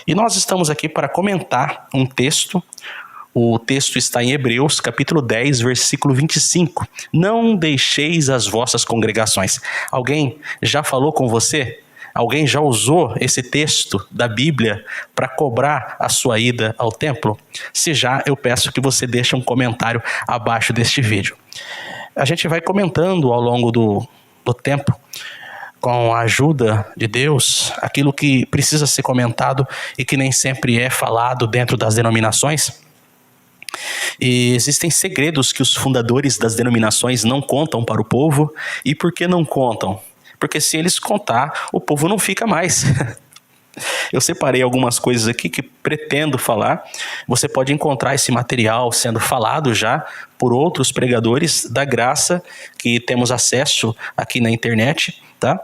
E nós estamos aqui para comentar um texto. O texto está em Hebreus, capítulo 10, versículo 25. Não deixeis as vossas congregações. Alguém já falou com você? Alguém já usou esse texto da Bíblia para cobrar a sua ida ao templo? Se já, eu peço que você deixe um comentário abaixo deste vídeo. A gente vai comentando ao longo do tempo, com a ajuda de Deus, aquilo que precisa ser comentado e que nem sempre é falado dentro das denominações. E existem segredos que os fundadores das denominações não contam para o povo. E por que não contam? Porque se eles contar, o povo não fica mais. Eu separei algumas coisas aqui que pretendo falar. Você pode encontrar esse material sendo falado já por outros pregadores da graça que temos acesso aqui na internet, tá?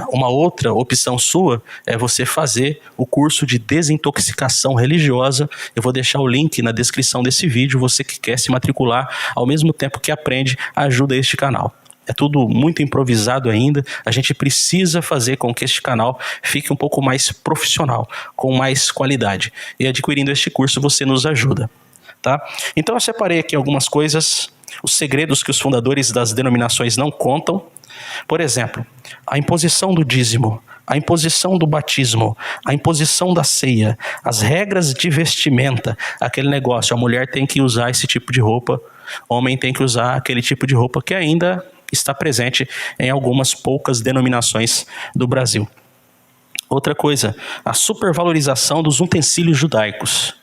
Uma outra opção sua é você fazer o curso de desintoxicação religiosa. Eu vou deixar o link na descrição desse vídeo. Você que quer se matricular ao mesmo tempo que aprende, ajuda este canal. É tudo muito improvisado ainda. A gente precisa fazer com que este canal fique um pouco mais profissional, com mais qualidade. E adquirindo este curso você nos ajuda, tá? Então eu separei aqui algumas coisas, os segredos que os fundadores das denominações não contam. Por exemplo, a imposição do dízimo, a imposição do batismo, a imposição da ceia, as regras de vestimenta, aquele negócio, a mulher tem que usar esse tipo de roupa, homem tem que usar aquele tipo de roupa, que ainda está presente em algumas poucas denominações do Brasil. Outra coisa, a supervalorização dos utensílios judaicos.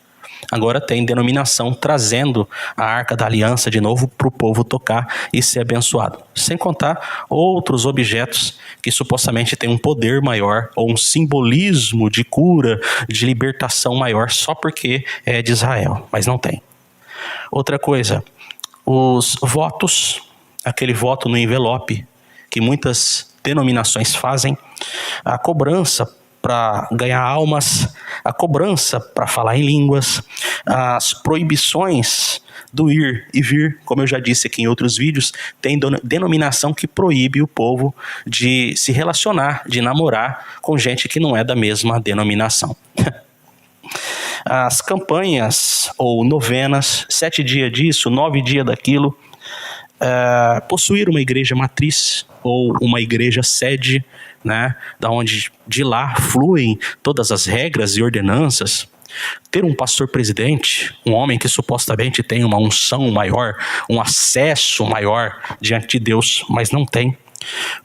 Agora tem denominação trazendo a Arca da Aliança de novo para o povo tocar e ser abençoado. Sem contar outros objetos que supostamente têm um poder maior ou um simbolismo de cura, de libertação maior só porque é de Israel, mas não tem. Outra coisa, os votos, aquele voto no envelope que muitas denominações fazem, a cobrança para ganhar almas, a cobrança para falar em línguas, as proibições do ir e vir, como eu já disse aqui em outros vídeos, tem denominação que proíbe o povo de se relacionar, de namorar com gente que não é da mesma denominação. As campanhas ou novenas, 7 dias disso, 9 dias daquilo, possuir uma igreja matriz ou uma igreja sede, né, da onde de lá fluem todas as regras e ordenanças, ter um pastor presidente, um homem que supostamente tem uma unção maior, um acesso maior diante de Deus, mas não tem.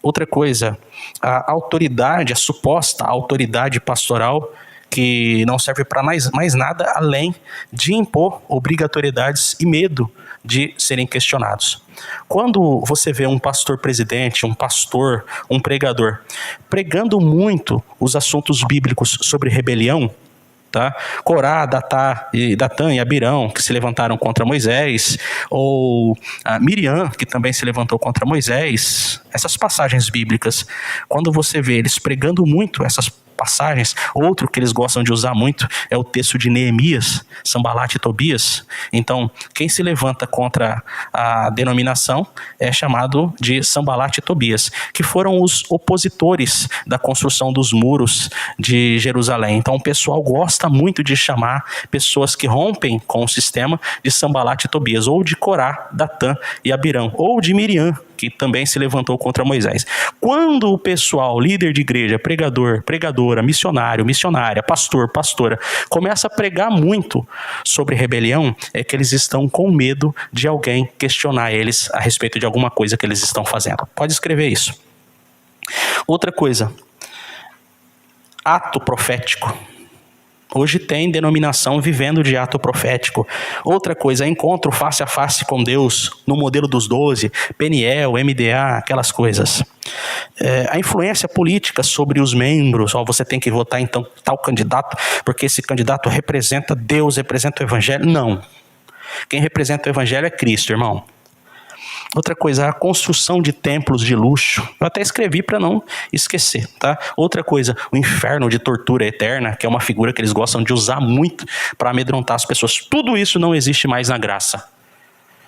Outra coisa, a autoridade, a suposta autoridade pastoral, que não serve para mais nada além de impor obrigatoriedades e medo de serem questionados. Quando você vê um pastor presidente, um pastor, um pregador, pregando muito os assuntos bíblicos sobre rebelião, tá? Corá, Datã e Abirão, que se levantaram contra Moisés, ou a Miriam, que também se levantou contra Moisés, essas passagens bíblicas, quando você vê eles pregando muito essas passagens, outro que eles gostam de usar muito é o texto de Neemias, Sanbalat e Tobias. Então, quem se levanta contra a denominação é chamado de Sanbalat e Tobias, que foram os opositores da construção dos muros de Jerusalém. Então, o pessoal gosta muito de chamar pessoas que rompem com o sistema de Sanbalat e Tobias, ou de Corá, Datã e Abirão, ou de Miriam, que também se levantou contra Moisés. Quando o pessoal, líder de igreja, pregador, pregadora, missionário, missionária, pastor, pastora, começa a pregar muito sobre rebelião, é que eles estão com medo de alguém questionar eles a respeito de alguma coisa que eles estão fazendo. Pode escrever isso. Outra coisa, ato profético. Hoje tem denominação vivendo de ato profético. Outra coisa, encontro face a face com Deus, no modelo dos 12, Peniel, MDA, aquelas coisas. A influência política sobre os membros, você tem que votar em tal candidato, porque esse candidato representa Deus, representa o Evangelho. Não. Quem representa o Evangelho é Cristo, irmão. Outra coisa, a construção de templos de luxo. Eu até escrevi para não esquecer, tá? Outra coisa, o inferno de tortura eterna, que é uma figura que eles gostam de usar muito para amedrontar as pessoas. Tudo isso não existe mais na graça.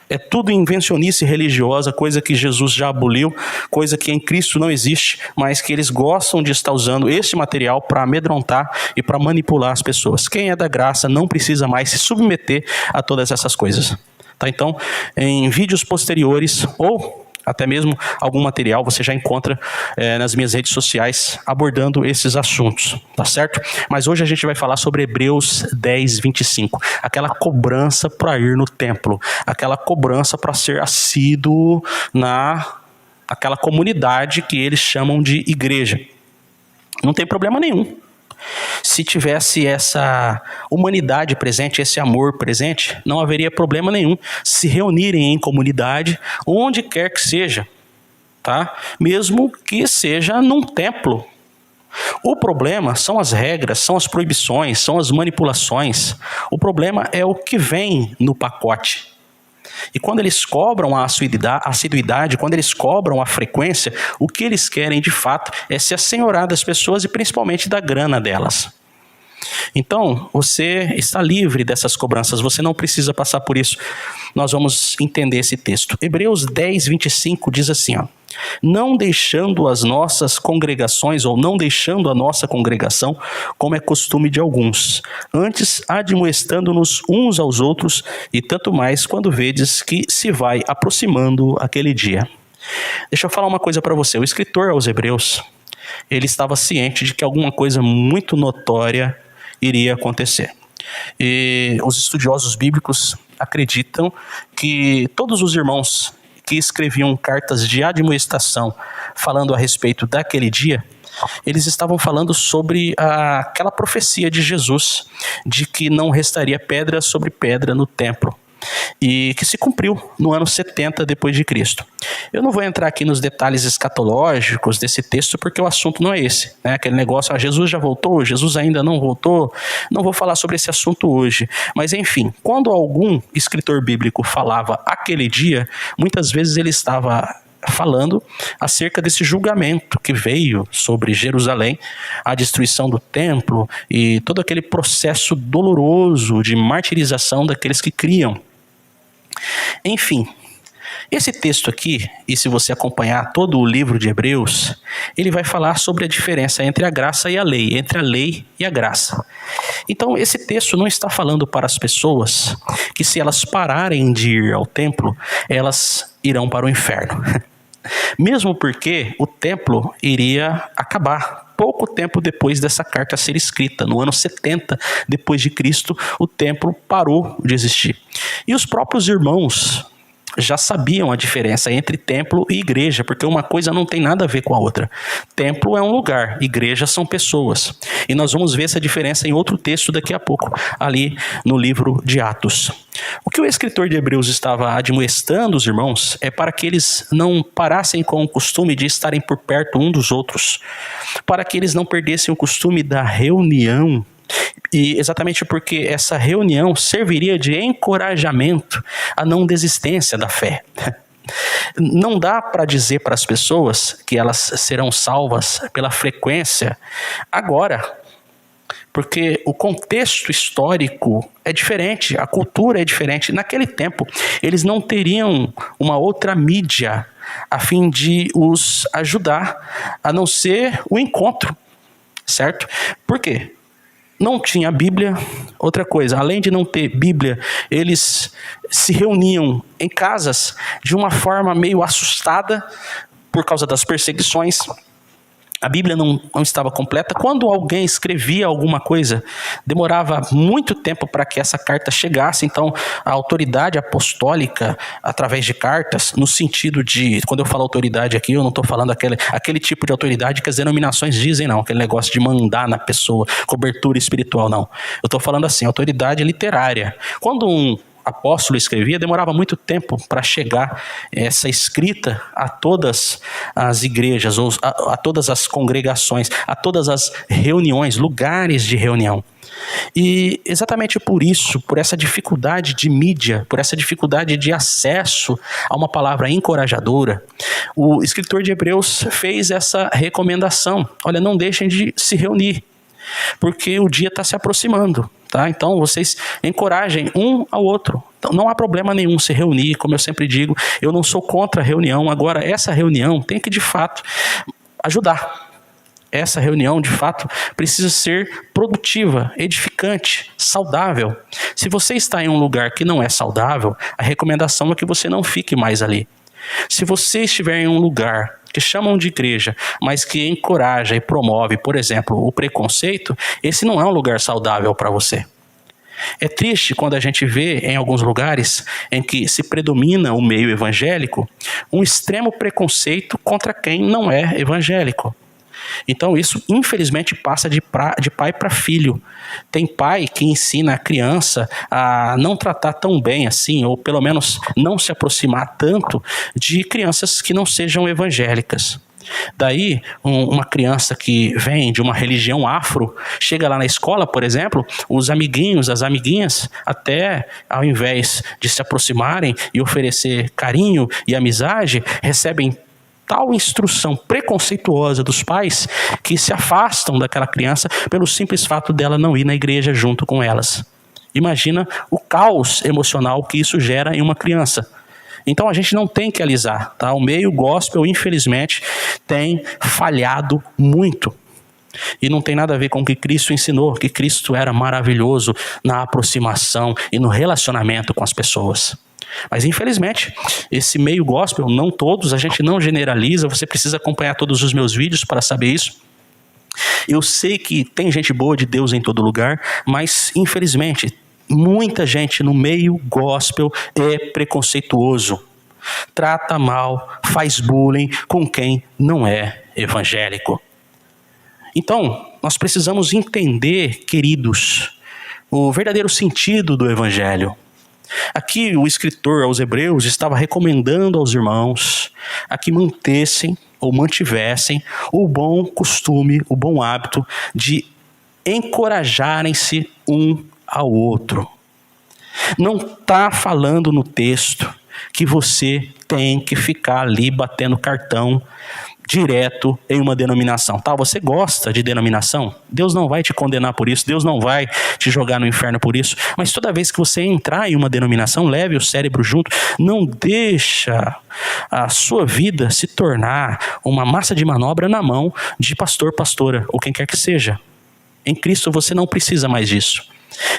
É tudo invencionice religiosa, coisa que Jesus já aboliu, coisa que em Cristo não existe, mas que eles gostam de estar usando este material para amedrontar e para manipular as pessoas. Quem é da graça não precisa mais se submeter a todas essas coisas. Tá? Então, em vídeos posteriores ou até mesmo algum material você já encontra nas minhas redes sociais abordando esses assuntos, tá certo? Mas hoje a gente vai falar sobre Hebreus 10, 25, aquela cobrança para ir no templo, aquela cobrança para ser assíduo aquela comunidade que eles chamam de igreja. Não tem problema nenhum. Se tivesse essa humanidade presente, esse amor presente, não haveria problema nenhum se reunirem em comunidade, onde quer que seja, tá? Mesmo que seja num templo. O problema são as regras, são as proibições, são as manipulações. O problema é o que vem no pacote. E quando eles cobram a assiduidade, quando eles cobram a frequência, o que eles querem de fato é se assenhorar das pessoas e principalmente da grana delas. Então, você está livre dessas cobranças, você não precisa passar por isso. Nós vamos entender esse texto. Hebreus 10, 25 diz assim, ó: não deixando as nossas congregações, ou não deixando a nossa congregação, como é costume de alguns, antes admoestando-nos uns aos outros, e tanto mais quando vedes que se vai aproximando aquele dia. Deixa eu falar uma coisa para você. O escritor aos Hebreus, ele estava ciente de que alguma coisa muito notória iria acontecer. E os estudiosos bíblicos acreditam que todos os irmãos que escreviam cartas de admoestação falando a respeito daquele dia, eles estavam falando sobre aquela profecia de Jesus, de que não restaria pedra sobre pedra no templo, e que se cumpriu no ano 70 depois de Cristo. Eu não vou entrar aqui nos detalhes escatológicos desse texto, porque o assunto não é esse, né? Aquele negócio, Jesus já voltou, Jesus ainda não voltou. Não vou falar sobre esse assunto hoje, mas enfim, quando algum escritor bíblico falava aquele dia, muitas vezes ele estava falando acerca desse julgamento que veio sobre Jerusalém, a destruição do templo e todo aquele processo doloroso de martirização daqueles que criam. Enfim, esse texto aqui, e se você acompanhar todo o livro de Hebreus, ele vai falar sobre a diferença entre a graça e a lei, entre a lei e a graça. Então, esse texto não está falando para as pessoas que, se elas pararem de ir ao templo, elas irão para o inferno. Mesmo porque o templo iria acabar pouco tempo depois dessa carta ser escrita. No ano 70 depois de Cristo, o templo parou de existir. E os próprios irmãos já sabiam a diferença entre templo e igreja, porque uma coisa não tem nada a ver com a outra. Templo é um lugar, igreja são pessoas. E nós vamos ver essa diferença em outro texto daqui a pouco, ali no livro de Atos. O que o escritor de Hebreus estava admoestando os irmãos é para que eles não parassem com o costume de estarem por perto um dos outros, para que eles não perdessem o costume da reunião. E exatamente porque essa reunião serviria de encorajamento à não desistência da fé. Não dá para dizer para as pessoas que elas serão salvas pela frequência agora, porque o contexto histórico é diferente, a cultura é diferente. Naquele tempo, eles não teriam uma outra mídia a fim de os ajudar, a não ser o encontro, certo? Por quê? Não tinha Bíblia. Outra coisa, além de não ter Bíblia, eles se reuniam em casas de uma forma meio assustada por causa das perseguições. A Bíblia não estava completa. Quando alguém escrevia alguma coisa, demorava muito tempo para que essa carta chegasse. Então, a autoridade apostólica, através de cartas, no sentido de, quando eu falo autoridade aqui, eu não estou falando aquele tipo de autoridade que as denominações dizem, não. Aquele negócio de mandar na pessoa, cobertura espiritual, não. Eu estou falando assim, autoridade literária. Quando um apóstolo escrevia, demorava muito tempo para chegar essa escrita a todas as igrejas, ou a todas as congregações, a todas as reuniões, lugares de reunião. E exatamente por isso, por essa dificuldade de mídia, por essa dificuldade de acesso a uma palavra encorajadora, o escritor de Hebreus fez essa recomendação: olha, não deixem de se reunir, porque o dia está se aproximando. Tá? Então vocês encorajem um ao outro, Então não há problema nenhum se reunir, como eu sempre digo, eu não sou contra a reunião. Agora, essa reunião tem que de fato ajudar. Essa reunião, de fato, precisa ser produtiva, edificante, saudável. Se você está em um lugar que não é saudável, a recomendação é que você não fique mais ali. Se você estiver em um lugar que chamam de igreja, mas que encoraja e promove, por exemplo, o preconceito, esse não é um lugar saudável para você. É triste quando a gente vê em alguns lugares em que se predomina o meio evangélico, um extremo preconceito contra quem não é evangélico. Então isso infelizmente passa de pai para filho. Tem pai que ensina a criança a não tratar tão bem assim, ou pelo menos não se aproximar tanto de crianças que não sejam evangélicas. Daí, uma criança que vem de uma religião afro, chega lá na escola, por exemplo, os amiguinhos, as amiguinhas, até ao invés de se aproximarem e oferecer carinho e amizade, recebem tal instrução preconceituosa dos pais que se afastam daquela criança pelo simples fato dela não ir na igreja junto com elas. Imagina o caos emocional que isso gera em uma criança. Então a gente não tem que alisar, tá? O meio gospel, infelizmente, tem falhado muito. E não tem nada a ver com o que Cristo ensinou, que Cristo era maravilhoso na aproximação e no relacionamento com as pessoas. Mas infelizmente, esse meio gospel, não todos, a gente não generaliza, você precisa acompanhar todos os meus vídeos para saber isso. Eu sei que tem gente boa de Deus em todo lugar, mas infelizmente, muita gente no meio gospel é preconceituoso. Trata mal, faz bullying com quem não é evangélico. Então, nós precisamos entender, queridos, o verdadeiro sentido do evangelho. Aqui o escritor aos Hebreus estava recomendando aos irmãos a que mantessem ou mantivessem o bom costume, o bom hábito de encorajarem-se um ao outro. Não está falando no texto que você tem que ficar ali batendo cartão direto em uma denominação, tá? Você gosta de denominação? Deus não vai te condenar por isso, Deus não vai te jogar no inferno por isso, mas toda vez que você entrar em uma denominação, leve o cérebro junto, não deixa a sua vida se tornar uma massa de manobra na mão de pastor, pastora, ou quem quer que seja. Em Cristo você não precisa mais disso.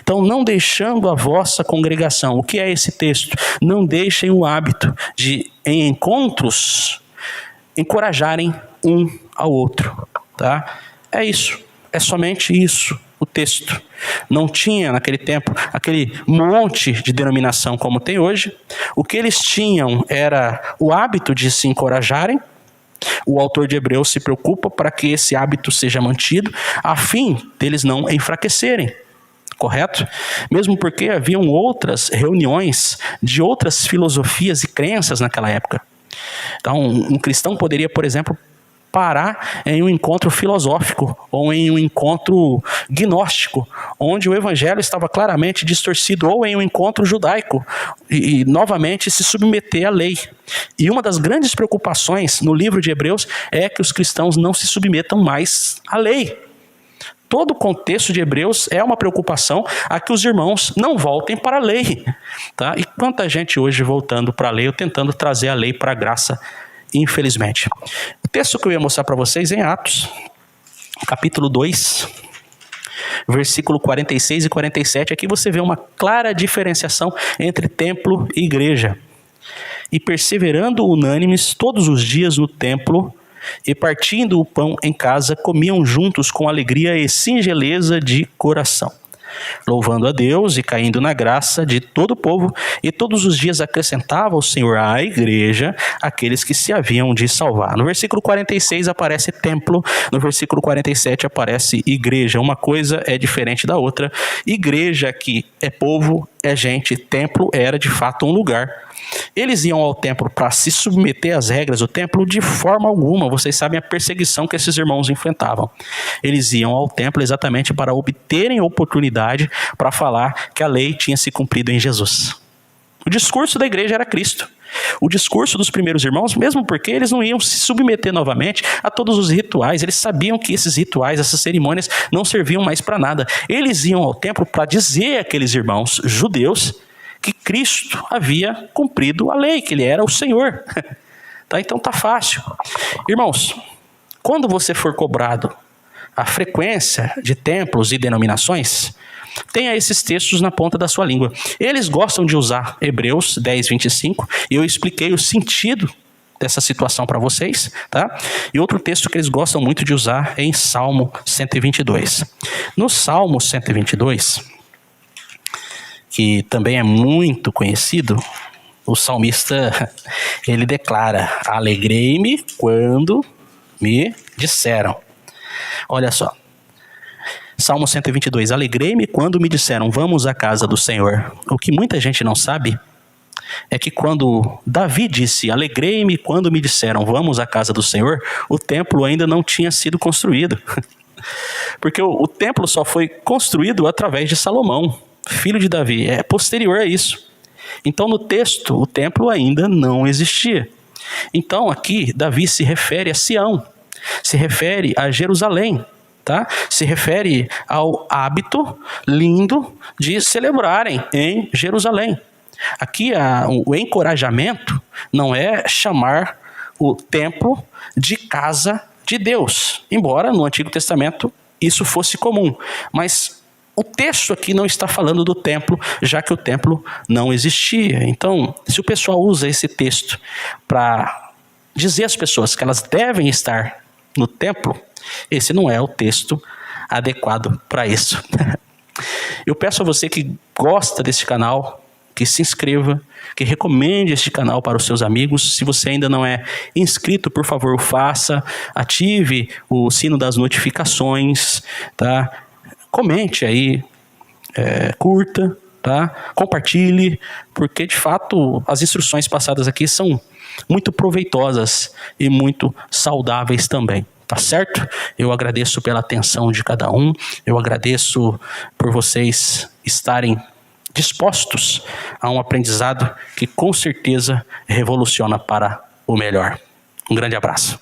Então, não deixando a vossa congregação, o que é esse texto? Não deixem o hábito de, em encontros, encorajarem um ao outro, tá? É isso, é somente isso, o texto. Não tinha naquele tempo aquele monte de denominação como tem hoje. O que eles tinham era o hábito de se encorajarem. O autor de Hebreus se preocupa para que esse hábito seja mantido, a fim deles não enfraquecerem. Correto? Mesmo porque haviam outras reuniões de outras filosofias e crenças naquela época. Então, um cristão poderia, por exemplo, parar em um encontro filosófico ou em um encontro gnóstico, onde o evangelho estava claramente distorcido, ou em um encontro judaico e novamente se submeter à lei. E uma das grandes preocupações no livro de Hebreus é que os cristãos não se submetam mais à lei. Todo o contexto de Hebreus é uma preocupação a que os irmãos não voltem para a lei. Tá? E quanta gente hoje voltando para a lei ou tentando trazer a lei para a graça, infelizmente. O texto que eu ia mostrar para vocês é em Atos, capítulo 2, versículo 46 e 47. Aqui você vê uma clara diferenciação entre templo e igreja. E perseverando unânimes todos os dias no templo, e partindo o pão em casa, comiam juntos com alegria e singeleza de coração, louvando a Deus e caindo na graça de todo o povo, e todos os dias acrescentava o Senhor à igreja aqueles que se haviam de salvar. No versículo 46 aparece templo, no versículo 47 aparece igreja. Uma coisa é diferente da outra. Igreja aqui é povo, é gente. Templo era de fato um lugar. Eles iam ao templo para se submeter às regras do templo? De forma alguma. Vocês sabem a perseguição que esses irmãos enfrentavam. Eles iam ao templo exatamente para obterem oportunidade para falar que a lei tinha se cumprido em Jesus. O discurso da igreja era Cristo. O discurso dos primeiros irmãos, mesmo porque eles não iam se submeter novamente a todos os rituais, eles sabiam que esses rituais, essas cerimônias não serviam mais para nada. Eles iam ao templo para dizer àqueles irmãos judeus que Cristo havia cumprido a lei, que ele era o Senhor. Tá? Então tá fácil. Irmãos, quando você for cobrado a frequência de templos e denominações, tenha esses textos na ponta da sua língua. Eles gostam de usar Hebreus 10, 25, e eu expliquei o sentido dessa situação para vocês, tá? E outro texto que eles gostam muito de usar é em Salmo 122. No Salmo 122, que também é muito conhecido, o salmista, ele declara: alegrei-me quando me disseram. Olha só, Salmo 122, alegrei-me quando me disseram, vamos à casa do Senhor. O que muita gente não sabe é que quando Davi disse, alegrei-me quando me disseram, vamos à casa do Senhor, o templo ainda não tinha sido construído. Porque o templo só foi construído através de Salomão, filho de Davi, é posterior a isso. Então no texto, o templo ainda não existia. Então aqui, Davi se refere a Sião, se refere a Jerusalém, tá? Se refere ao hábito lindo de celebrarem em Jerusalém. Aqui o encorajamento não é chamar o templo de casa de Deus, embora no Antigo Testamento isso fosse comum, mas o texto aqui não está falando do templo, já que o templo não existia. Então, se o pessoal usa esse texto para dizer às pessoas que elas devem estar no templo, esse não é o texto adequado para isso. Eu peço a você que gosta desse canal, que se inscreva, que recomende este canal para os seus amigos. Se você ainda não é inscrito, por favor, o faça. Ative o sino das notificações, tá? Comente aí, curta, tá? Compartilhe, porque de fato as instruções passadas aqui são muito proveitosas e muito saudáveis também. Tá certo? Eu agradeço pela atenção de cada um, eu agradeço por vocês estarem dispostos a um aprendizado que com certeza revoluciona para o melhor. Um grande abraço.